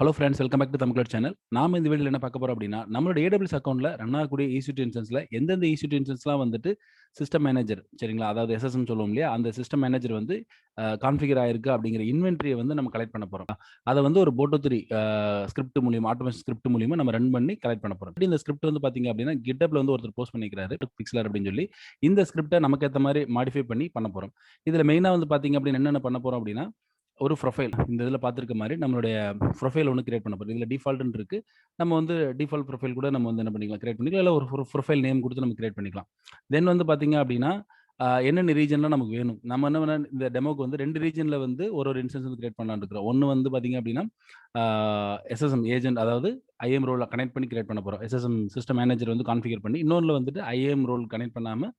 Hello friends, welcome back to Tamil channel. நாம இந்த வீடியோல என்ன பார்க்க போறோம் அப்படின்னா, நம்மளோட AWS அக்கவுண்ட்ல ரன் ஆகக்கூடிய EC2 இன்ஸ்டன்ஸ்ல எந்தெந்த EC2 இன்ஸ்டன்ஸ்லாம் வந்துட்டு சிஸ்டம் மேனேஜர் சரிங்களா, அதாவது SSM சொல்லுவோம் இல்லையா, அந்த சிஸ்டம் மேனேஜர் வந்து கான்ஃபிகர் ஆயிருக்கு அப்படிங்கிற இன்வென்டரியை வந்து நம்ம கலெக்ட் பண்ண போறோம். அதை வந்து ஒரு Boto3 ஸ்கிரிப்ட் மூலியமா, ஆட்டோமேஷன் ஸ்கிரிப்ட் மூலியமா நம்ம ரன் பண்ணி கலெக்ட் பண்ண போறோம். இந்த ஸ்கிரிப்ட் வந்து பாத்தீங்க அப்படின்னா GitHubல வந்து ஒருத்தர் போஸ்ட் பண்ணிக்கிறாரு, பிக்ஸ்லர் அப்படின்னு சொல்லி. இந்த ஸ்கிரிப்டை நமக்கு ஏற்ற மாதிரி மாடிஃபை பண்ணி பண்ண போறோம். இதுல மெயினா வந்து பாத்தீங்க அப்படின்னா என்னென்ன பண்ண போறோம் அப்படின்னா, ஒரு ப்ரொஃபைல் இந்த இதில பார்த்திருக்க மாரி நம்மளுடைய ப்ரொஃபைல் ஒண்ணு கிரியேட் பண்ண போறோம். இதில டிஃபால்ட்ன்னு இருக்கு. நம்ம வந்து டிஃபால்ட் ப்ரொஃபைல் கூட நம்ம வந்து என்ன பண்ணிக்கலாம், கிரியேட் பண்ணிக்கலாம். இல்ல ஒரு ப்ரொஃபைல் நேம் குடுத்து நம்ம கிரியேட் பண்ணிக்கலாம். தென் வந்து பார்த்தீங்க அப்டின்னா, என்னென்ன ரீஜன்லாம் நமக்கு வேணும். நம்ம என்ன பண்ண இந்த டெமோக்கு வந்து 2 ரீஜன்ல வந்து ஒரு இன்ஸ்டன்ஸ் வந்து கிரியேட் பண்ணலாம்னு இருக்கிறோம். ஒண்ணு வந்து பார்த்தீங்க அப்டின்னா, ஆ SSM ஏஜென்ட், அதாவது IAM ரோல கனெக்ட் பண்ணி கிரியேட் பண்ண போறோம். SSM சிஸ்டம் மேனேஜர் வந்து கான்ஃபிகர் பண்ணி, இன்னொன்ல வந்துட்டு IAM ரோல் கனெக்ட் பண்ணாம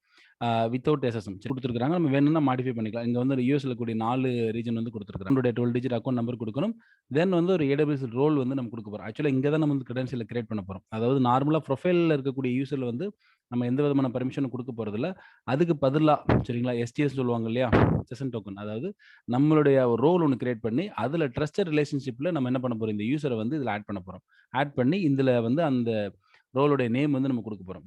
வித்தவுட் SSM குடுத்துருக்காங்க. நம்ம வேணும்னா மாடிஃபை பண்ணிக்கலாம். இங்க வந்து யுஎஸ்ல கூடிய 4 ரீஜன் வந்து குடுத்துருக்காங்க. நம்மளுடைய 12 டிஜிட் அக்கவுண்ட் நம்பர் குடுக்கணும். தென் வந்து ஒரு AWS ரோல் வந்து நம்ம குடுக்க போறோம். ஆக்சுவலா இங்க தான் நம்ம வந்து கிரெடென்ஷியல கிரியேட் பண்ண போறோம். அதாவது நார்மலா ப்ரொஃபைல்ல இருக்கக்கூடிய யூசர்ல வந்து நம்ம எந்த விதமான பெர்மிஷனும் குடுக்க போறதில்ல. அதுக்கு பதிலா சரிங்களா, STS சொல்லுவாங்க இல்லையா? செஷன் டோக்கன், அதாவது நம்மளுடைய ரோல் ஒண்ணு கிரியேட் பண்ணி, அதுல ட்ரஸ்டட் ரிலேஷன்ஷிப்ல நம்ம என்ன பண்ண போறோம், இந்த யூசர வந்து இதுல ஆட் பண்ண போறோம். ஆட் பண்ணி இதுல வந்து அந்த ரோலுடைய நேம் வந்து நம்ம குடுக்க போறோம்.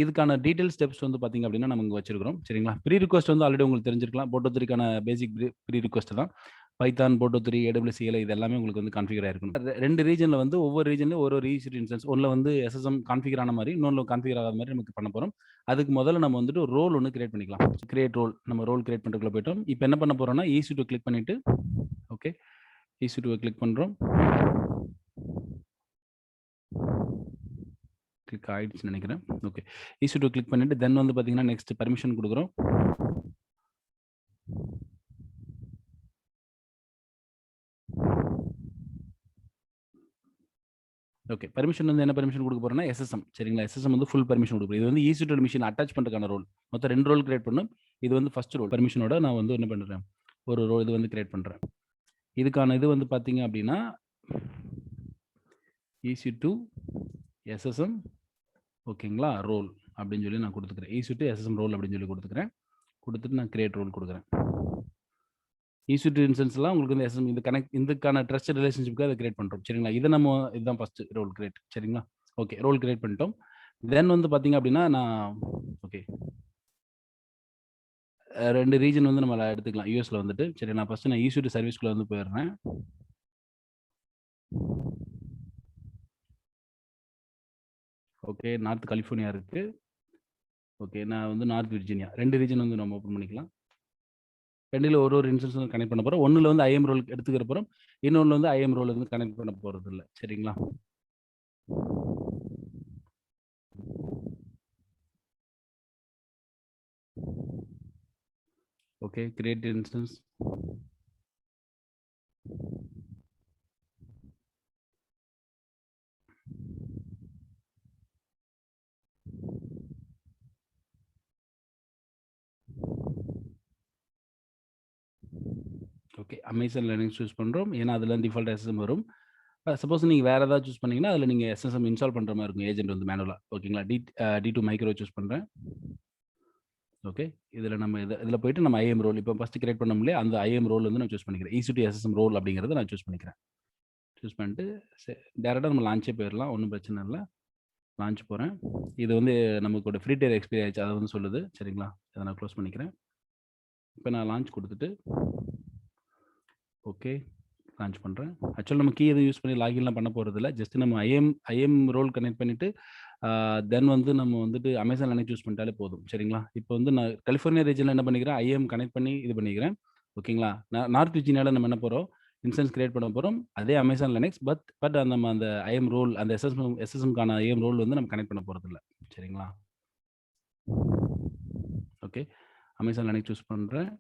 இதுக்கான டீடெயில் ஸ்டெப்ஸ் வந்து பார்த்தீங்க அப்படின்னா, நம்ம இங்க வச்சிருக்கிறோம். சரிங்களா? ப்ரீ ரிக்வெஸ்ட் வந்து ஆல்ரெடி உங்களுக்கு தெரிஞ்சிருக்கலாம். Boto3க்கான பேசிக் ப்ரீ ரிக்வெஸ்ட் தான். பைதான், Boto3, AWS Cli இது எல்லாமே உங்களுக்கு வந்து கான்ஃபிகர் ஆயிருக்கணும். 2 ரீஜன்ல வந்து ஒவ்வொரு ரீஜன்லயும் ஒரு EC2 இன்ஸ்டன்ஸ். ஒண்ணுல வந்து SSM கான்ஃபிகர் ஆன மாரி, இன்னொன்ல கான்ஃபிகர் ஆகாத மாரி நமக்கு பண்ண போறோம். அதுக்கு முதல்ல நம்ம வந்துட்டு ஒரு ரோல் ஒண்ணு கிரியேட் பண்ணிக்கலாம். Create role. நம்ம ரோல் கிரியேட் பண்றதுக்குள்ள போய்ட்டோம். இப்ப என்ன பண்ண போறோம்னா, EC2 கிளிக் பண்ணிட்டு, ஓகே. EC2 கிளிக் பண்றோம். கிளிக் ஆயிடுச்சுன்னு நினைக்கிறேன். ஓகே. EC2 கிளிக் பண்ணிட்டு தென் வந்து பார்த்தீங்கன்னா, நெக்ஸ்ட் பெர்மிஷன் குடுக்குறோம். ஓகே. பெர்மிஷன் வந்து என்ன பெர்மிஷன் குடுக்க போறோம்னா, SSM சரிங்களா? SSM வந்து ஃபுல் பெர்மிஷன் குடுக்குறோம். இது வந்து EC2 மிஷின் அட்டாச் பண்றதுக்கான ரோல். மொத்தம் 2 ரோல் கிரியேட் பண்ணணும். இது வந்து ஃபர்ஸ்ட் ரோல். பெர்மிஷனோட நான் வந்து என்ன பண்றேன், ஒரு ரோல் இது வந்து கிரியேட் பண்றேன். இதுக்கான இது வந்து பார்த்தீங்க அப்படின்னா, EC2 SSM ஓகேங்களா? ரோல் அப்படின்னு சொல்லி நான் குடுத்துக்கிறேன். EC2 SSM ரோல் அப்படின்னு சொல்லி குடுத்துக்கிறேன். குடுத்துட்டு நான் கிரியேட் ரோல் குடுக்குறேன். EC2 இன்ஸ்டன்ஸ்லாம் உங்களுக்கு வந்து SSM இதுக்கான ட்ரஸ்டட் ரிலேஷன்ஷிப்க்கு அத கிரியேட் பண்றோம். சரிங்களா? இதுதான் ஃபர்ஸ்ட் ரோல் கிரியேட். சரிங்களா? ஓகே. ரோல் கிரியேட் பண்ணிட்டோம். தென் வந்து பார்த்தீங்க அப்படின்னா, நான் ஓகே. 2 ரீஜன் வந்து நம்ம எடுத்துக்கலாம். யுஎஸ்ல வந்துட்டு. சரி, நான் ஃபர்ஸ்ட் EC2 சர்வீஸ்க்குள்ள வந்து போயிடுறேன். ஓகே. நார்த் கலிஃபோர்னியா இருக்கு. ஓகே. நான் வந்து நார்த் விர்ஜீனியா. 2 ரீஜன் வந்து நம்ம ஓப்பன் பண்ணிக்கலாம். 2ல ஒரு இன்ஸ்டன்ஸ் வந்து கனெக்ட் பண்ண போறோம். 1ல வந்து IAM ரோல் எடுத்துக்கிற போறோம். இன்னொன்ல வந்து IAM ரோல் வந்து கனெக்ட் பண்ண போறதில்ல. சரிங்களா? Okay. Create instance. Okay. Amazon Linux choose பண்றோம். ஏன்னா, அதுல டிஃபால்ட் SSM வரும். சப்போஸ் நீங்க வேற ஏதாவது சூஸ் பண்ணீங்கன்னா, அதுல நீங்க SSM இன்ஸ்டால் பண்ற மாரி இருக்கும். ஏஜென்ட் வந்து மேனுவலா. ஓகேங்களா? D2 மைக்ரோ சூஸ் பண்றேன். ஓகே. இதுல போயிட்டு நம்ம IAM ரோல் இப்ப ஃபர்ஸ்ட் கிரியேட் பண்ணோம் இல்லையா? அந்த IAM ரோல் வந்து நான் சூஸ் பண்ணிக்கிறேன். EC2 SSM ரோல் அப்படிங்கிறத நான் சூஸ் பண்ணிக்கிறேன். சூஸ் பண்ணிட்டு டைரக்ட்டா நம்ம லான்ச்சே போயிரலாம். ஒண்ணும் பிரச்சனை இல்ல. லான்ச் போறேன். இது வந்து நமக்கு ஃப்ரீ டயர் எக்ஸ்பைரி ஆயிடுச்சு. அத வந்து சொல்லுது. சரிங்களா? இத நான் க்ளோஸ் பண்ணிக்கிறேன். இப்ப நான் லான்ச் குடுத்துட்டு, ஓகே. லான்ச் பண்றேன். ஆக்சுவலா நம்ம கீ எதுவும் யூஸ் பண்ணி லாகின்லாம் பண்ண போறதில்ல. ஜஸ்ட் நம்ம IAM ரோல் கனெக்ட் பண்ணிட்டு, தென் வந்து நம்ம வந்துட்டு அமேசான் லினக்ஸ் யூஸ் பண்ணிட்டாலே போதும். சரிங்களா? இப்போ வந்து நான் கலிஃபோர்னியா ரீஜன்ல என்ன பண்ணிக்கிறேன், IAM கனெக்ட் பண்ணி இது பண்ணிக்கிறேன். ஓகேங்களா? நார்த் விர்ஜீனியால நம்ம என்ன போறோம், இன்ஸ்டன்ஸ் கிரியேட் பண்ண போறோம். அதே அமேசான் லினக்ஸ் பட் நம்ம அந்த IAM ரோல், அந்த SSMக்கான IAM ரோல் வந்து நம்ம கனெக்ட் பண்ண போறதில்ல. சரிங்களா? ஓகே. அமேசான் லினக்ஸ் சூஸ் பண்றேன்.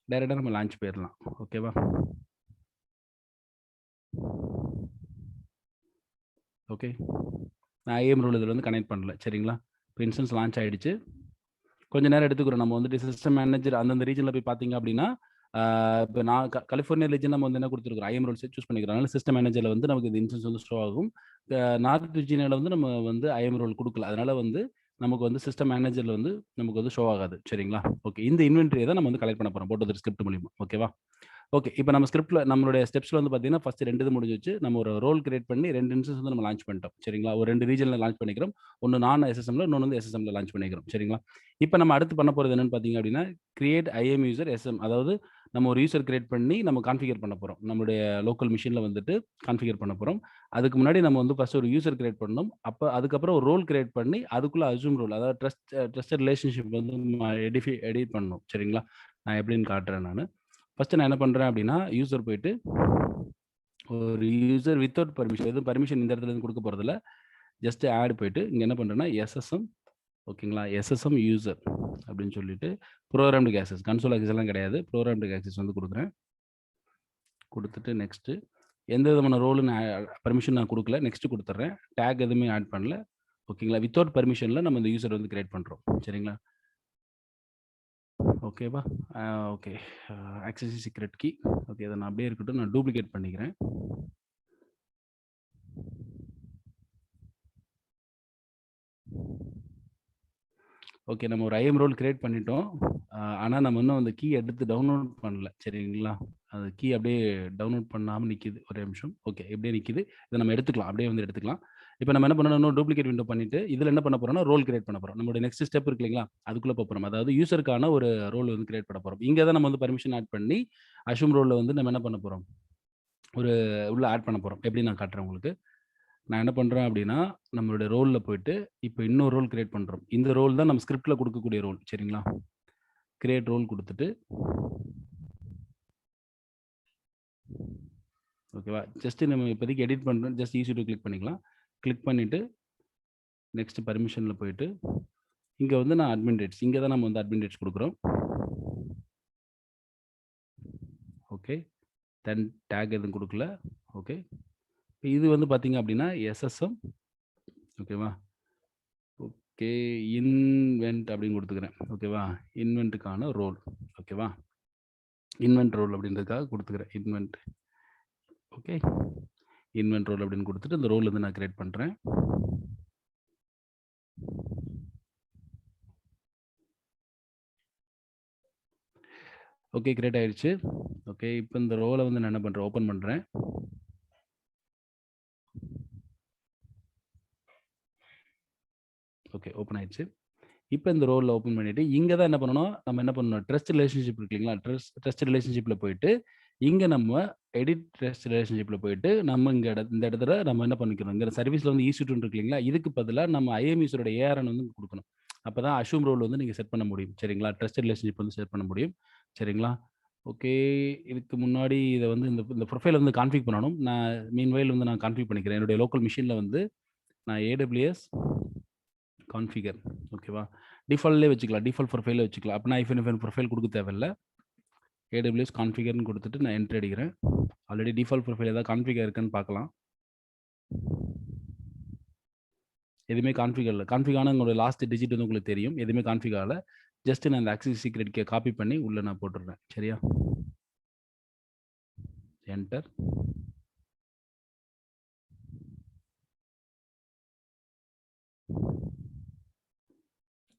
டைரக்ட்டா நம்ம லான்ச் போயிரலாம். ஓகேவா? ஓகே. நான் IAM ரோல் இதுல வந்து கனெக்ட் பண்ணல. சரிங்களா? இப்போ இன்ஸ்டன்ஸ் லான்ச் ஆயிடுச்சு. கொஞ்ச நேரம் எடுத்துக்கிறோம். நம்ம வந்துட்டு சிஸ்டம் மேனேஜர் அந்தந்த ரீஜன்ல போய் பார்த்தீங்க அப்படின்னா, இப்ப நான் கலிஃபோர்னியா ரீஜன் நம்ம வந்து என்ன குடுத்துருக்கிறோம், IAM ரோல் சூஸ் பண்ணிக்கிறோம். அதனால சிஸ்டம் மேனேஜர்ல வந்து நமக்கு இந்த இன்ஸ்டன்ஸ் வந்து ஷோ ஆகும். நார்த் விர்ஜீனியால வந்து நம்ம வந்து IAM ரோல் குடுக்கல. அதனால வந்து நமக்கு வந்து சிஸ்டம் மேனேஜர்ல வந்து நமக்கு வந்து ஷோ ஆகாது. சரிங்களா? ஓகே. இந்த இன்வென்டரிய தான் நம்ம வந்து கலெக்ட் பண்ண போறோம். Boto3 ஸ்கிரிப்ட் மூலியமா. ஓகேவா? ஓகே. இப்ப நம்ம ஸ்கிரிப்ட்ல நம்மளுடைய ஸ்டெப்ஸ்ல வந்து பார்த்தீங்கன்னா, ஃபர்ஸ்ட் 2 இது முடிஞ்சிருச்சு. நம்ம ஒரு ரோல் கிரியேட் பண்ணி 2 இன்ஸ்டன்ஸ் வந்து நம்ம லான்ச் பண்ணிட்டோம். சரிங்களா? ஒரு 2 ரீஜன்ல லான்ச் பண்ணிக்கிறோம். ஒண்ணு நான் SSMல, இன்னொன்னு வந்து SSMல லான்ச் பண்ணிக்கிறோம். சரிங்களா? இப்ப நம்ம அடுத்து பண்ண போறது என்னன்னு பார்த்தீங்க அப்படின்னா, கிரியேட் IAM யூசர் SM. அதாவது நம்ம ஒரு யூசர் கிரியேட் பண்ணி நம்ம கான்ஃபிகர் பண்ண போறோம். நம்மளுடைய லோக்கல் மெஷின்ல வந்துட்டு கான்ஃபிகர் பண்ண போறோம். அதுக்கு முன்னாடி நம்ம வந்து ஃபர்ஸ்ட் ஒரு யூசர் கிரியேட் பண்ணணும். அதுக்கப்புறம் ஒரு ரோல் கிரியேட் பண்ணி, அதுக்குள்ள அஸ்யூம் ரோல் அதாவது ட்ரஸ்டட் ரிலேஷன்ஷிப் வந்து எடிட் பண்ணணும். சரிங்களா? நான் எப்படின்னு காட்டுறேன் நானு. ஃபர்ஸ்ட் நான் என்ன பண்றேன் அப்படின்னா, யூசர் போயிட்டு ஒரு யூசர் வித்தவுட் பெர்மிஷன் எதுவும் பெர்மிஷன் இந்த இடத்துல இருந்து குடுக்க போறதில்ல. ஜஸ்ட் ஆட் போயிட்டு இங்க என்ன பண்றேன்னா, SSM ஓகேங்களா? SSM யூசர் அப்படின்னு சொல்லிட்டு புரோகிராம்டு ஆக்சஸ் கன்சோல் ஆக்சஸ் எல்லாம் கிடையாது. புரோகிராம்டு ஆக்சஸ் வந்து குடுக்குறேன். குடுத்துட்டு நெக்ஸ்ட் எந்த விதமான ரோல் பெர்மிஷன் நான் குடுக்கல. நெக்ஸ்ட் குடுத்துடுறேன். டாக் எதுவுமே ஆட் பண்ணல. ஓகேங்களா? வித்தவுட் பெர்மிஷன்ல நம்ம இந்த யூசர் வந்து கிரியேட் பண்றோம். சரிங்களா? ஓகேவா? Okay. Access is secret key. Okay. இத நான் அப்படியே இருக்கட்டும். நான் டூப்ளிகேட் பண்ணிக்கிறேன். ஓகே. நம்ம ஒரு ஐஎம் ரோல் கிரியேட் பண்ணிட்டோம். ஆனா நம்ம இன்னும் அந்த கீ எடுத்து டவுன்லோட் பண்ணல. சரிங்களா? அந்த கீ அப்படியே டவுன்லோட் பண்ணாம நிக்குது. ஒரே நிமிஷம். ஓகே. இப்படியே நிக்குது. இத நம்ம எடுத்துக்கலாம். அப்படியே வந்து எடுத்துக்கலாம். இப்ப நம்ம என்ன பண்ணணும், இன்னும் டூப்ளிகேட் விண்டோ பண்ணிட்டு, இதுல என்ன பண்ண போறோம்னா, ரோல் கிரியேட் பண்ண போறோம். நம்மளுடைய நெக்ஸ்ட் ஸ்டெப் இருக்கு இல்லைங்களா? அதுக்குள்ள போறோம். அதாவது யூசருக்கான ஒரு ரோல் வந்து கிரியேட் பண்ண போறோம். இங்க தான் நம்ம வந்து பெர்மிஷன் ஆட் பண்ணி, அஷ்யூம் ரோல்ல வந்து நம்ம என்ன பண்ண போறோம், ஒரு உள்ள ஆட் பண்ண போறோம். எப்படின்னு நான் காட்டுறேன் உங்களுக்கு. நான் என்ன பண்றேன் அப்படின்னா, நம்மளுடைய ரோல்ல போயிட்டு, இப்ப இன்னொரு ரோல் கிரியேட் பண்றோம். இந்த ரோல் தான் நம்ம ஸ்கிரிப்ட்ல குடுக்கக்கூடிய ரோல். சரிங்களா? கிரியேட் ரோல் குடுத்துட்டு, ஓகேவா? ஜஸ்ட் நம்ம இப்போதைக்கு எடிட் பண்றோம். ஜஸ்ட் ஈஸி டூ கிளிக் பண்ணிக்கலாம். கிளிக் பண்ணிட்டு, நெக்ஸ்ட் பெர்மிஷன்ல போயிட்டு, இங்க வந்து நான் அட்மின் ரைட்ஸ் இங்க தான் நம்ம வந்து அட்மின் ரைட்ஸ் குடுக்குறோம். ஓகே. தென் டாக் எதுவும் குடுக்கல. ஓகே. இது வந்து பார்த்தீங்க அப்படின்னா, SSM ஓகேவா? ஓகே. இன்வென்ட் அப்படின்னு குடுத்துக்கிறேன். ஓகேவா? இன்வென்ட்க்கான ரோல். ஓகேவா? இன்வென்ட் ரோல் அப்படின்றதுக்காக குடுத்துக்கிறேன். இன்வென்ட். ஓகே. இன்வென்ட் ரோல் அப்படின்னு குடுத்துட்டு, இந்த ரோல் வந்து நான் கிரியேட் பண்றேன். ஓகே. கிரியேட் ஆயிருச்சு. ஓகே. இப்ப இந்த ரோல வந்து நான் என்ன பண்றேன், ஓப்பன் பண்றேன். ஓகே. ஓப்பன் ஆயிருச்சு. இப்ப இந்த ரோல்ல ஓப்பன் பண்ணிட்டு, இங்க தான் என்ன பண்ணணும், நம்ம என்ன பண்ணணும், ட்ரஸ்ட் ரிலேஷன்ஷிப் இருக்கு இல்லைங்களா? ட்ரஸ்ட் ரிலேஷன்ஷிப்ல போயிட்டு, இங்க நம்ம எடிட் ட்ரஸ்ட் ரிலேஷன்ஷிப்ல போயிட்டு, நம்ம இந்த இடத்துல நம்ம என்ன பண்ணிக்கிறோம், இந்த சர்வீஸ்ல வந்து EC2 இருக்கு இல்லைங்களா? இதுக்கு பதிலா நம்ம ஐஎம் யூசரோட ARN வந்து குடுக்கணும். அப்பதான் அஷ்யூம் ரோல் வந்து நீங்க செட் பண்ண முடியும். சரிங்களா? ட்ரஸ்ட் ரிலேஷன்ஷிப் வந்து செட் பண்ண முடியும். சரிங்களா? ஓகே. இதுக்கு முன்னாடி இத வந்து இந்த இந்த ப்ரொஃபைல் வந்து கான்ஃபிக் பண்ணணும். நான் மீன்வைல் வந்து நான் கான்ஃபிக் பண்ணிக்கிறேன். என்னுடைய லோக்கல் மெஷின்ல வந்து நான் AWS கான்ஃபிகர் ஓகேவா? டிஃபால்ட்லயே வச்சுக்கலாம். டிஃபால்ட் ப்ரொஃபைல்ல வச்சுக்கலாம். அப்ப நான் ப்ரொஃபைல் குடுக்க தேவையில்ல. AWS கான்ஃபிகர்ன்னு குடுத்துட்டு நான் என்டர் அடிக்கிறேன். ஆல்ரெடி டிஃபால்ட் ப்ரொஃபைல் ஏதாவது கான்ஃபிகர் இருக்கான்னு பார்க்கலாம். எதுவுமே கான்ஃபிக் ஆகல. கான்ஃபிக் ஆனா உங்களோட லாஸ்ட் டிஜிட் வந்து உங்களுக்கு தெரியும். எதுவுமே கான்ஃபிக் ஆகல. ஜஸ்ட் நான் இந்த ஆக்சஸ் சீக்ரெட் கீய காப்பி பண்ணி உள்ள நான் போட்டுடுறேன். சரியா? என்டர்.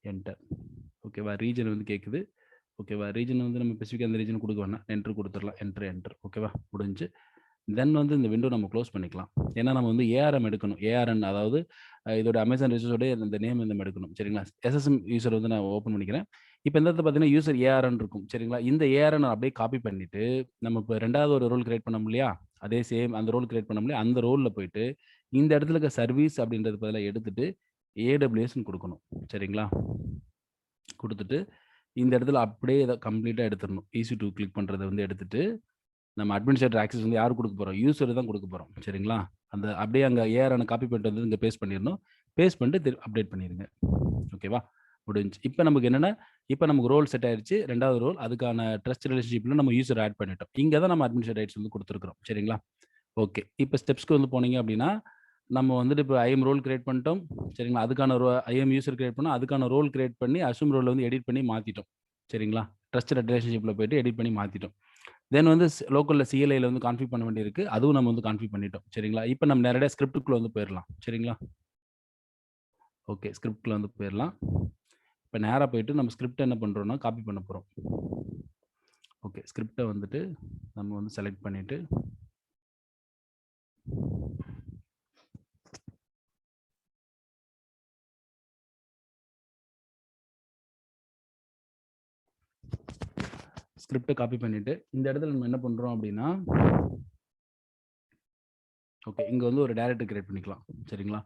என்டர். ஓகேவா? ரீஜன் வந்து கேட்குது. ஓகேவா? ரீஜன் வந்து நம்ம ஸ்பெசிஃபிக்கா அந்த ரீஜன் குடுக்க வேணாம். என்டர் குடுத்துறலாம். என்டர். ஓகேவா? முடிஞ்சுச்சு. தென் வந்து இந்த விண்டோ நம்ம க்ளோஸ் பண்ணிக்கலாம். ஏன்னா நம்ம வந்து ARM எடுக்கணும். ARN அதாவது இதோட அமேசான் ரிசோர்ஸோட இந்த நேம் வந்து நம்ம எடுக்கணும். சரிங்களா? SSM யூசர் வந்து நான் ஓப்பன் பண்ணிக்கிறேன். இப்ப இந்த இடத்துல பார்த்தீங்கன்னா, யூசர் ARN இருக்கும். சரிங்களா? இந்த ARN அப்படியே காப்பி பண்ணிட்டு, நம்ம இப்ப 2வது ஒரு ரோல் கிரியேட் பண்ணோம் இல்லையா? அதே சேம் அந்த ரோல் கிரியேட் பண்ணோம் இல்லையா? அந்த ரோல்ல போயிட்டு, இந்த இடத்துல இருக்க சர்வீஸ் அப்படின்றது பதிலா எடுத்துட்டு, AWSன்னு குடுக்கணும். சரிங்களா? குடுத்துட்டு, இந்த இடத்துல அப்படியே இத கம்ப்ளீட்டா எடுத்துறணும். EC2 கிளிக் பண்றத வந்து எடுத்துட்டு, நம்ம அட்மினிஸ்ட்ரேட்டர் ஆக்சஸ் வந்து யாருக்கு குடுக்க போறோம்? யூசர் தான் குடுக்க போறோம். சரிங்களா? அந்த அப்படியே அங்க ARN காப்பி பண்ணிட்டு வந்து இங்க பேஸ்ட் பண்ணிறணும். பேஸ்ட் பண்ணிட்டு அப்டேட் பண்ணிருங்க. ஓகேவா? முடிஞ்சுச்சு. இப்ப நமக்கு என்னன்னா, இப்ப நமக்கு ரோல் செட் ஆயிருச்சு. 2வது ரோல் அதுக்கான ட்ரஸ்ட் ரிலேஷன்ஷிப்ல நம்ம யூசர் ஆட் பண்ணிட்டோம். இங்க தான் நம்ம அட்மினிஸ்ட்ரேட்டர் ரைட்ஸ் வந்து குடுத்துருக்கிறோம். சரிங்களா? ஓகே. இப்ப ஸ்டெப்ஸ்க்கு வந்து போனீங்க அப்படின்னா, நம்ம வந்துட்டு இப்ப ஐஎம் ரோல் கிரியேட் பண்ணிட்டோம். சரிங்களா? அதுக்கான ஐஎம் யூசர் கிரியேட் பண்ணோம். அதுக்கான ரோல் கிரியேட் பண்ணி அஷ்யூம் ரோல்ல வந்து எடிட் பண்ணி மாத்திட்டோம். சரிங்களா? ட்ரஸ்டட் ரிலேஷன்ஷிப்ல போயிட்டு எடிட் பண்ணி மாத்திட்டோம். தென் வந்து லோக்கல்ல CLIல வந்து கான்ஃபிக் பண்ண வேண்டியிருக்கு. அதுவும் நம்ம வந்து கான்ஃபிக் பண்ணிட்டோம். சரிங்களா? இப்ப நம்ம நேரடியா ஸ்கிரிப்ட்க்குள்ள வந்து போயிரலாம். சரிங்களா? ஓகே. ஸ்கிரிப்ட்ல வந்து போயிரலாம். இப்ப நேரா போயிட்டு நம்ம ஸ்கிரிப்ட் என்ன பண்றோம்னா, காப்பி பண்ண போறோம். ஓகே. ஸ்கிரிப்ட்ட வந்துட்டு நம்ம வந்து செலக்ட் பண்ணிட்டு ஸ்கிரிப்ட்ட காப்பி பண்ணிட்டு, இந்த இடத்துல நம்ம என்ன பண்றோம் அப்படின்னா, ஓகே. இங்க வந்து ஒரு டைரக்டரி கிரியேட் பண்ணிக்கலாம். சரிங்களா?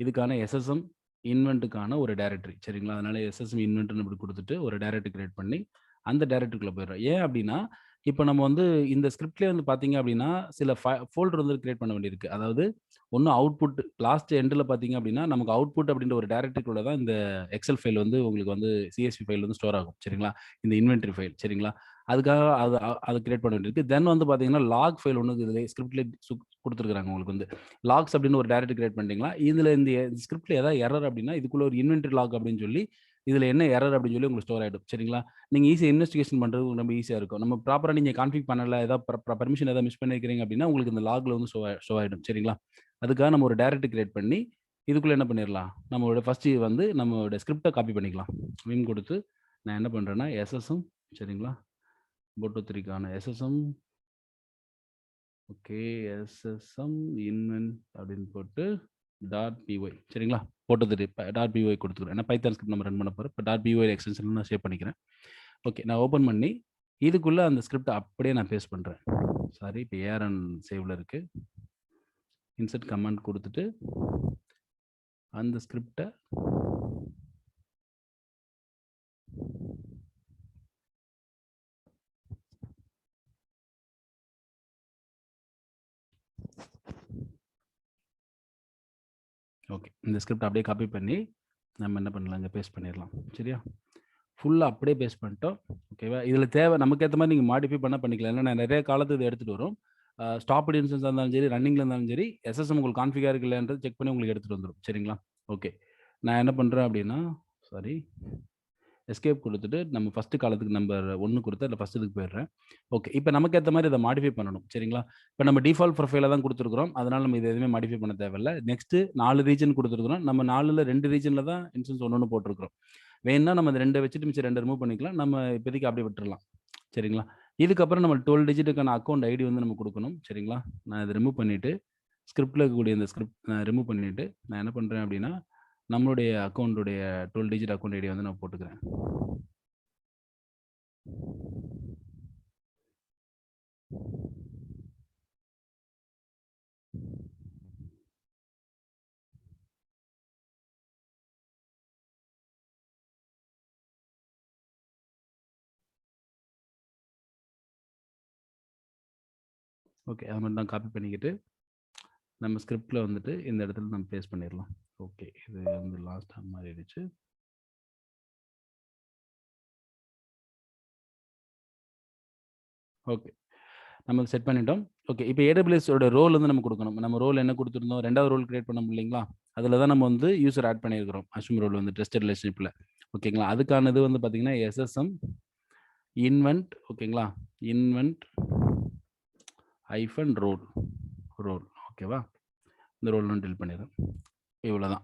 இதுக்கான SSM இன்வென்ட்க்கான ஒரு டைரக்டரி. சரிங்களா? அதனால SSM இன்வென்ட்ன்னு இப்படி குடுத்துட்டு, ஒரு டைரக்டரி கிரியேட் பண்ணி, அந்த டைரக்டரிக்குள்ள போயிடுறோம். ஏன் அப்படின்னா, இப்ப நம்ம வந்து இந்த ஸ்கிரிப்ட்லயே வந்து பார்த்தீங்க அப்படின்னா, சில ஃபோல்டர் வந்து கிரியேட் பண்ண வேண்டியிருக்கு. அதாவது ஒண்ணு அவுட்புட் லாஸ்ட் எண்டுல பார்த்தீங்க அப்படின்னா, நமக்கு அவுட்புட் அப்படின்ற ஒரு டைரக்டரிக்குள்ள தான் இந்த எக்ஸெல் ஃபைல் வந்து உங்களுக்கு வந்து CSV ஃபைல் வந்து ஸ்டோர் ஆகும். சரிங்களா? இந்த இன்வென்டரி ஃபைல். சரிங்களா? அதுக்காக அது கிரியேட் பண்ண வேண்டியிருக்கு. தென் வந்து பார்த்தீங்கன்னா, லாக் ஃபைல் ஒண்ணு இதுலயே ஸ்கிரிப்ட்லயே குடுத்துருக்காங்க உங்களுக்கு வந்து. லாக்ஸ் அப்படின்னு ஒரு டைரக்டரி கிரியேட் பண்ணிட்டீங்களா, இதுல இந்த ஸ்கிரிப்ட்ல ஏதாவது எரர் அப்படின்னா, இதுக்குள்ள ஒரு இன்வென்டரி லாக் அப்படின்னு சொல்லி, இதுல என்ன எரர் அப்படின்னு சொல்லி உங்களுக்கு ஸ்டோர் ஆயிடும். சரிங்களா? நீங்க ஈஸியா இன்வெஸ்டிகேஷன் பண்றது ரொம்ப ஈஸியா இருக்கும். நம்ம ப்ராப்பரா நீங்க கான்ஃபிக் பண்ணல, ஏதாவது பெர்மிஷன் ஏதாவது மிஸ் பண்ணியிருக்கிறீங்க அப்படின்னா, உங்களுக்கு இந்த லாக்ல வந்து ஷோ ஆயிடும். சரிங்களா? அதுக்காக நம்ம ஒரு டைரக்டரி கிரியேட் பண்ணி, இதுக்குள்ள என்ன பண்ணிரலாம், நம்மளோட ஃபர்ஸ்ட் வந்து நம்மளோட ஸ்கிரிப்ட்ட காப்பி பண்ணிக்கலாம். விம் குடுத்து, நான் என்ன பண்றேன்னா, SSM சரிங்களா? Boto3க்கான SSM ஓகே. SSM இன்வென்ட் அப்படின்னு போட்டு .py சரிங்களா? போட்டது .py குடுத்துக்கிறேன். ஏன்னா பைத்தான் ஸ்கிரிப்ட் நம்ம ரன் பண்ண போறோம். இப்ப .py எக்ஸ்டென்ஷன் நான் சேவ் பண்ணிக்கிறேன். ஓகே. நான் ஓப்பன் பண்ணி, இதுக்குள்ள அந்த ஸ்கிரிப்ட் அப்படியே நான் பேஸ்ட் பண்றேன். சாரி இப்ப ARN சேவ்ல இருக்கு. இன்சர்ட் கமாண்ட் குடுத்துட்டு, அந்த ஸ்கிரிப்ட்ட ஓகே. இந்த ஸ்கிரிப்ட் அப்படியே காப்பி பண்ணி, நம்ம என்ன பண்ணலாம், இங்க பேஸ்ட் பண்ணிரலாம். சரியா? ஃபுல்லா அப்படியே பேஸ்ட் பண்ணிட்டோம். ஓகேவா? இதுல தேவை நமக்கு ஏத்த மாரி நீங்க மாடிஃபை பண்ணிக்கலாம். ஏன்னா நெறைய காலத்துக்கு இது எடுத்துட்டு வரும். ஸ்டாப்டு இன்ஸ்டன்ஸா இருந்தாலும் சரி, ரன்னிங்ல இருந்தாலும் சரி, SSM உங்களுக்கு கான்ஃபிகா இருக்கு இல்லையான்றது செக் பண்ணி உங்களுக்கு எடுத்துட்டு வந்துரும். சரிங்களா? ஓகே. நான் என்ன பண்றேன் அப்படின்னா, சாரி எஸ்கேப் குடுத்துட்டு, நம்ம ஃபர்ஸ்ட் காலத்துக்கு நம்பர் 1 குடுத்து, அதுல ஃபர்ஸ்ட் இதுக்கு போயிடுறேன். ஓகே. இப்ப நமக்கு ஏத்த மாரி இத மாடிஃபை பண்ணணும். சரிங்களா? இப்ப நம்ம டிஃபால்ட் ப்ரொஃபைல தான் குடுத்துருக்கிறோம். அதனால நம்ம இத எதுவுமே மாடிஃபை பண்ண தேவையில்ல. நெக்ஸ்ட் 4 ரீஜன் குடுத்துருக்கிறோம். நம்ம 4ல 2 ரீஜன்ல தான் இன்ஸ்டன்ஸ் ஒண்ணு போட்டுருக்கிறோம். வேணும்னா நம்ம அந்த 2 வச்சுட்டு மிச்சம் 2 ரிமூவ் பண்ணிக்கலாம். நம்ம இப்போதைக்கு அப்படியே விட்டுறலாம். சரிங்களா? இதுக்கப்புறம் நம்ம 12 டிஜிட்டுக்கான அக்கவுண்ட் ஐடி வந்து நம்ம குடுக்கணும். சரிங்களா? நான் இத ரிமூவ் பண்ணிட்டு, ஸ்கிரிப்ட்ல இருக்கக்கூடிய இந்த ஸ்கிரிப்ட் நான் ரிமூவ் பண்ணிட்டு, நான் என்ன பண்றேன் அப்படின்னா, நம்மளுடைய அக்கவுண்டுடைய 12 டிஜிட் அக்கவுண்ட் ஐடிய வந்து நான் போட்டுக்கிறேன். ஓகே. அத மட்டும் நான் காப்பி பண்ணிக்கிட்டு, நம்ம ஸ்கிரிப்ட்ல வந்துட்டு இந்த இடத்துல நம்ம பேஸ்ட் பண்ணிரலாம். ஓகே. இது வந்து லாஸ்ட்டா மாறிடுச்சு. ஓகே. நம்ம செட் பண்ணிட்டோம். ஓகே. இப்ப AWS ஓட ரோல் வந்து நம்ம குடுக்கணும். நம்ம ரோல் என்ன குடுத்திருந்தோம்? 2வது ரோல் கிரியேட் பண்ணோம் இல்லைங்களா? அதுல தான் நம்ம வந்து யூசர் ஆட் பண்ணியிருக்கிறோம். அஸ்யூம் ரோல் வந்து ட்ரஸ்டட் ரிலேஷன்ஷிப்ல. ஓகேங்களா? அதுக்கான இது வந்து பார்த்தீங்கன்னா, SSM இன்வென்ட் ஓகேங்களா? இன்வென்ட் ஹைஃபன் ரோல் ரோல் ஓகேவா? இந்த ரோல் நான் டெலீட் பண்ணிடுறேன். இவ்வளோதான்.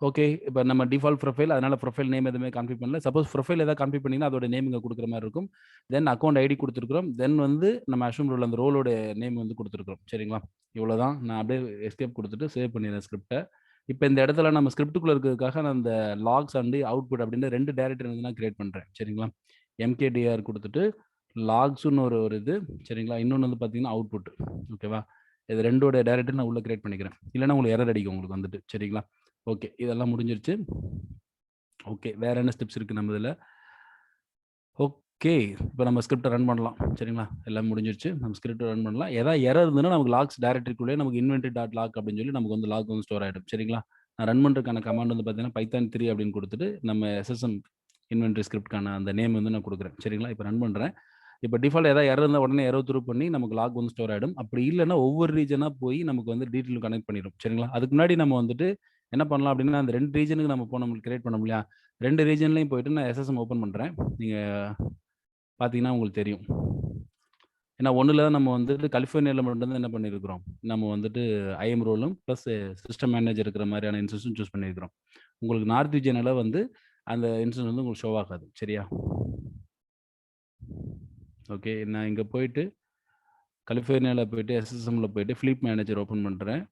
ஓகே. இப்ப நம்ம டிஃபால்ட் ப்ரொஃபைல் அதனால ப்ரொஃபைல் நேம் எதுவுமே கான்ஃபிக் பண்ணல. சப்போஸ் ப்ரொஃபைல் ஏதாவது கான்ஃபிக் பண்ணீங்கன்னா, அதோட நேம் இங்க குடுக்குற மாரி இருக்கும். தென் அக்கவுண்ட் ஐடி குடுத்துருக்கிறோம். தென் வந்து நம்ம அஸ்யூம் ரோல் அந்த ரோலோட நேம் வந்து குடுத்துருக்கிறோம். சரிங்களா? இவ்வளோதான். நான் அப்படியே எஸ்கேப் குடுத்துட்டு சேவ் பண்ணிடுறேன் ஸ்கிரிப்ட்ட. இப்ப இந்த இடத்துல நம்ம ஸ்கிரிப்ட்டுக்குள்ள இருக்கிறதுக்காக நான் இந்த லாக்ஸ் அண்ட் அவுட்புட் அப்படின்னு 2 டைரக்டரி வந்து நான் கிரியேட் பண்றேன். சரிங்களா? எம்கேடிஆர் குடுத்துட்டு லாக்ஸ்ன்னு ஒரு ஒரு இது சரிங்களா? இன்னொன்னு வந்து பார்த்தீங்கன்னா, அவுட்புட் ஓகேவா? இது 2 டைரக்டரி நான் உள்ள கிரியேட் பண்ணிக்கிறேன். இல்லன்னா உங்களுக்கு எரர் அடிக்கும் உங்களுக்கு வந்துட்டு. சரிங்களா? ஓகே. இதெல்லாம் முடிஞ்சிருச்சு. ஓகே. வேற என்ன ஸ்டெப்ஸ் இருக்கு நம்ம இதுல? ஓகே. இப்ப நம்ம ஸ்கிரிப்ட்ட ரன் பண்ணலாம். சரிங்களா? எல்லாம் முடிஞ்சிருச்சு. நம்ம ஸ்கிரிப்ட்ட ரன் பண்ணலாம். ஏதாவது எரர் இருந்ததுன்னா நமக்கு லாக்ஸ் டைரக்டரிக்குள்ளேயே நமக்கு இன்வென்டரி டாட் லாக் அப்படின்னு சொல்லி நமக்கு வந்து லாக் வந்து ஸ்டோர் ஆயிடும். சரிங்களா? நான் ரன் பண்றதுக்கான கமாண்ட் வந்து பார்த்தீங்கன்னா, பைத்தான் 3 அப்படின்னு குடுத்துட்டு, நம்ம SSM இன்வென்டரி ஸ்கிரிப்ட்க்கான அந்த நேம் வந்து நான் குடுக்குறேன். சரிங்களா? இப்ப ரன் பண்றேன். இப்ப டிஃபால்ட் ஏதாவது எரர் இருந்தா உடனே எரர் த்ரூ பண்ணி நமக்கு லாக் வந்து ஸ்டோர் ஆயிடும். அப்படி இல்லன்னா ஒவ்வொரு ரீஜனா போய் நமக்கு வந்து டீட்டெயில் கனெக்ட் பண்ணிரும். சரிங்களா? அதுக்கு முன்னாடி நம்ம வந்துட்டு என்ன பண்ணலாம் அப்படின்னா, அந்த 2 ரீஜனுக்கு நம்ம போனோம் கிரியேட் பண்ணோம் இல்லையா? 2 ரீஜன்லயும் போயிட்டு நான் SSM ஓப்பன் பண்றேன். நீங்க பார்த்தீங்கன்னா உங்களுக்கு தெரியும். ஏன்னா 1ல தான் நம்ம வந்துட்டு கலிஃபோர்னியால மட்டும் தான் என்ன பண்ணியிருக்கிறோம். நம்ம வந்துட்டு ஐஎம் ரோலும் பிளஸ் சிஸ்டம் மேனேஜர் இருக்கிற மாதிரியான இன்ஸ்டன்ஸும் சூஸ் பண்ணியிருக்கிறோம். உங்களுக்கு நார்த் ரீஜியன்ல வந்து அந்த இன்ஸ்டன்ஸ் வந்து உங்களுக்கு ஷோ ஆகாது. சரியா? ஓகே. நான் இங்க போயிட்டு கலிஃபோர்னியால போயிட்டு எஸ்எஸ்எம்ல போயிட்டு ஃப்ளீட் மேனேஜர் ஓப்பன் பண்றேன்.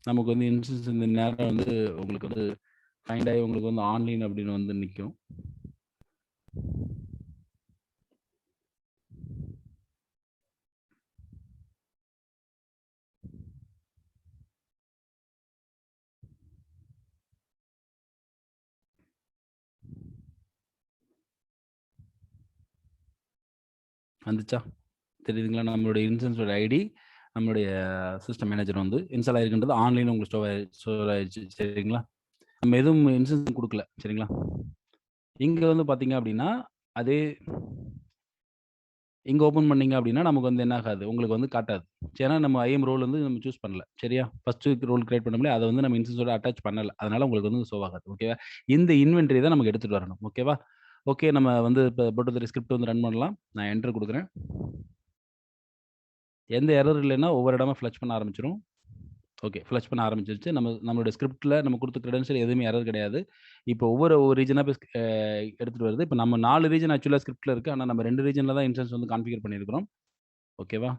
நமக்கு வந்து இன்ஸ்டன்ஸ் இந்த நேரம் வந்து உங்களுக்கு வந்து ஃபைண்ட் ஆயி உங்களுக்கு வந்து ஆன்லைன் அப்படின்னு வந்து நிக்கும். வந்துச்சா? தெரியுதுங்களா? நம்மளுடைய இன்ஸ்டன்ஸோட ஐடி, நம்மளுடைய சிஸ்டம் மேனேஜர் வந்து இன்ஸ்டால் ஆயிருக்குன்றது ஆன்லைன்ல உங்களுக்கு ஸ்டோர் ஆயிருச்சு. சரிங்களா? நம்ம எதுவும் இன்ஸ்டன்ஸ் குடுக்கல. சரிங்களா? இங்க வந்து பார்த்தீங்க அப்படின்னா, அதே இங்க ஓப்பன் பண்ணீங்க அப்படின்னா, நமக்கு வந்து என்ன ஆகாது, உங்களுக்கு வந்து காட்டாது. ஏன்னா நம்ம ஐஎம் ரோல் வந்து நம்ம சூஸ் பண்ணல. சரியா? ஃபர்ஸ்ட் ரோல் கிரியேட் பண்ணோம்ல, அத வந்து நம்ம இன்ஸ்டன்ஸோட அட்டாச் பண்ணல. அதனால உங்களுக்கு வந்து ஷோ ஆகாது. ஓகேவா? இந்த இன்வென்டரி தான் நமக்கு எடுத்துட்டு வரணும். ஓகேவா? ஓகே. நம்ம வந்து இப்ப Boto3 ஸ்கிரிப்ட் வந்து ரன் பண்ணலாம். நான் என்டர் குடுக்குறேன். எந்த எரர் இல்லைன்னா, ஒவ்வொரு இடமா ஃப்ளஷ் பண்ண ஆரம்பிச்சுரும். ஓகே. ஃப்ளஷ் பண்ண ஆரம்பிச்சுருச்சு. நம்மளோட ஸ்கிரிப்ட்ல நம்ம குடுத்த கிரெடென்ஷியல் எதுவுமே எரர் கிடையாது. இப்போ ஒவ்வொரு ரீஜனா போய் எடுத்துட்டு வருது. இப்ப நம்ம 4 ரீஜன் ஆக்சுவலா ஸ்கிரிப்ட்ல இருக்கு. ஆனா நம்ம 2 ரீஜன்ல தான் இன்ஸ்டன்ஸ் வந்து கான்ஃபிகர் பண்ணியிருக்கிறோம். ஓகேவா?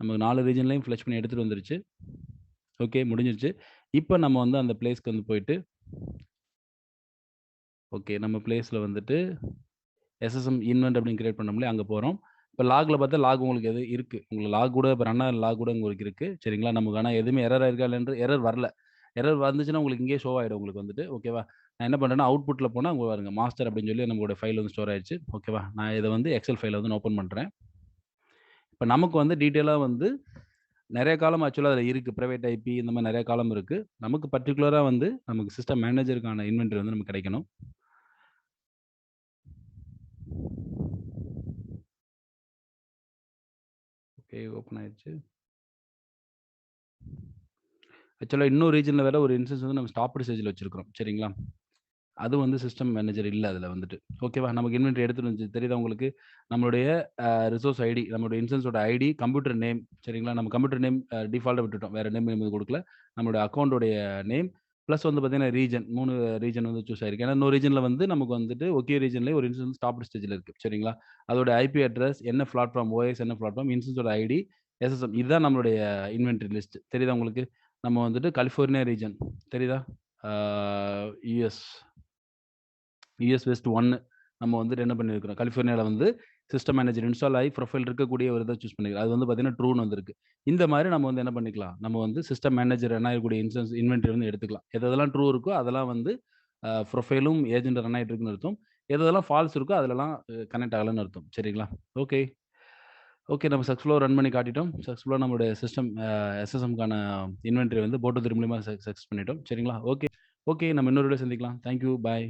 நமக்கு 4 ரீஜன்லயும் ஃப்ளஷ் பண்ணி எடுத்துட்டு வந்துருச்சு. ஓகே. முடிஞ்சிருச்சு. இப்ப நம்ம வந்து அந்த பிளேஸ்க்கு வந்து போயிட்டு, ஓகே. நம்ம பிளேஸ்ல வந்துட்டு SSM இன்வென்ட் அப்படின்னு கிரியேட் பண்ணோம்லையா, அங்க போறோம். இப்ப லாக்ல பார்த்தா லாக் உங்களுக்கு எது இருக்கு. உங்களுக்கு லாக் கூட இப்ப ரன் ஆகுற லாக் கூட உங்களுக்கு இருக்கு. சரிங்களா? நமக்கு ஆனா எதுவுமே எரர் ஆயிருக்கா இல்லைன்ற எரர் வரல. எரர் வந்துச்சுன்னா உங்களுக்கு இங்கேயே ஷோ ஆயிடும் உங்களுக்கு வந்துட்டு. ஓகேவா? நான் என்ன பண்றேன்னா, அவுட்புட்ல போனா அங்க பாருங்க மாஸ்டர் அப்படின்னு சொல்லி நம்மளோட ஃபைல் வந்து ஸ்டோர் ஆயிருச்சு. ஓகேவா? நான் இத வந்து எக்ஸெல் ஃபைல வந்து ஓப்பன் பண்றேன். இப்ப நமக்கு வந்து டீட்டெயிலா வந்து நெறைய காலம் ஆக்சுவலா அதுல இருக்கு. பிரைவேட் ஐபி இந்த மாரி நெறைய காலம் இருக்கு. நமக்கு பர்ட்டிகுலரா வந்து நமக்கு சிஸ்டம் மேனேஜருக்கான இன்வென்டரி வந்து நமக்கு கிடைக்கணும். ஓகே. ஓப்பன் ஆயிருச்சு. ஆக்சுவலா இன்னொரு ரீஜன்ல வேற ஒரு இன்ஸ்டன்ஸ் வந்து நம்ம ஸ்டாப்டு ஸ்டேஜ்ல வச்சிருக்கிறோம். சரிங்களா? அது வந்து சிஸ்டம் மேனேஜர் இல்ல அதுல வந்துட்டு. ஓகேவா? நமக்கு இன்வென்டரி எடுத்துட்டு வந்துச்சு. தெரியுதா உங்களுக்கு? நம்மளுடைய ரிசோர்ஸ் ஐடி, நம்மளுடைய இன்ஸ்டன்ஸோட ஐடி, கம்ப்யூட்டர் நேம் சரிங்களா? நம்ம கம்ப்யூட்டர் நேம் டிஃபால்ட்டா விட்டுட்டோம். வேற நேம் எதுவும் குடுக்கல. நம்மளுடைய அக்கவுண்டோடைய நேம் பிளஸ் வந்து பார்த்தீங்கன்னா ரீஜன் 3 ரீஜன் வந்து சூஸ் ஆயிருக்கு. ஏன்னா இன்னொரு ரீஜன்ல வந்து நமக்கு வந்துட்டு ஒகே ரீஜன்லயே ஒரு இன்ஸ்டன்ஸ் ஸ்டாப்டு ஸ்டேஜ்ல இருக்கு. சரிங்களா? அதோட ஐபி அட்ரஸ், என்ன பிளாட்ஃபார்ம், ஓஎஸ் என்ன பிளாட்ஃபார்ம், இன்ஸ்டன்ஸோட ஐடி, எஸ்எஸ்எம் இதுதான் நம்மளுடைய இன்வென்டரி லிஸ்ட். தெரியுதா உங்களுக்கு? நம்ம வந்துட்டு கலிஃபோர்னியா ரீஜன் தெரியுதா? ஆ யுஎஸ் யுஎஸ் வெஸ்ட் 1 நம்ம வந்துட்டு என்ன பண்ணியிருக்கிறோம், கலிஃபோர்னியால வந்து சிஸ்டம் மேனேஜர் இன்ஸ்டால் ஆயி ப்ரொஃபைல் இருக்கக்கூடிய ஒரு இத சூஸ் பண்ணிக்கிறோம். அது வந்து பார்த்தீங்கன்னா, ட்ரூன்னு வந்திருக்கு. இந்த மாரி நம்ம வந்து என்ன பண்ணிக்கலாம், நம்ம வந்து சிஸ்டம் மேனேஜர் ரன் ஆகக்கூடிய இன்ஸ்டன்ஸ் இன்வென்டரி வந்து எடுத்துக்கலாம். எதெல்லாம் ட்ரூ இருக்கோ அதெல்லாம் வந்து ப்ரொஃபைலும் ஏஜெண்ட் ரன் ஆயிட்டு இருக்குன்னு அர்த்தம். எதெல்லாம் ஃபால்ஸ் இருக்கோ அதுலலாம் கனெக்ட் ஆகலன்னு அர்த்தம். சரிங்களா? ஓகே. ஓகே. நம்ம சக்சஸ்ஃபுல்லா ரன் பண்ணி காட்டிட்டோம். சக்சஸ்ஃபுல்லா நம்மளுடைய சிஸ்டம் எஸ்எஸ்எம்க்கான இன்வென்டரி வந்து Boto3 மூலியமா சக்சஸ் பண்ணிட்டோம். சரிங்களா? ஓகே. ஓகே. நம்ம இன்னொரு வீடியோல சந்திக்கலாம். Thank you. பாய்.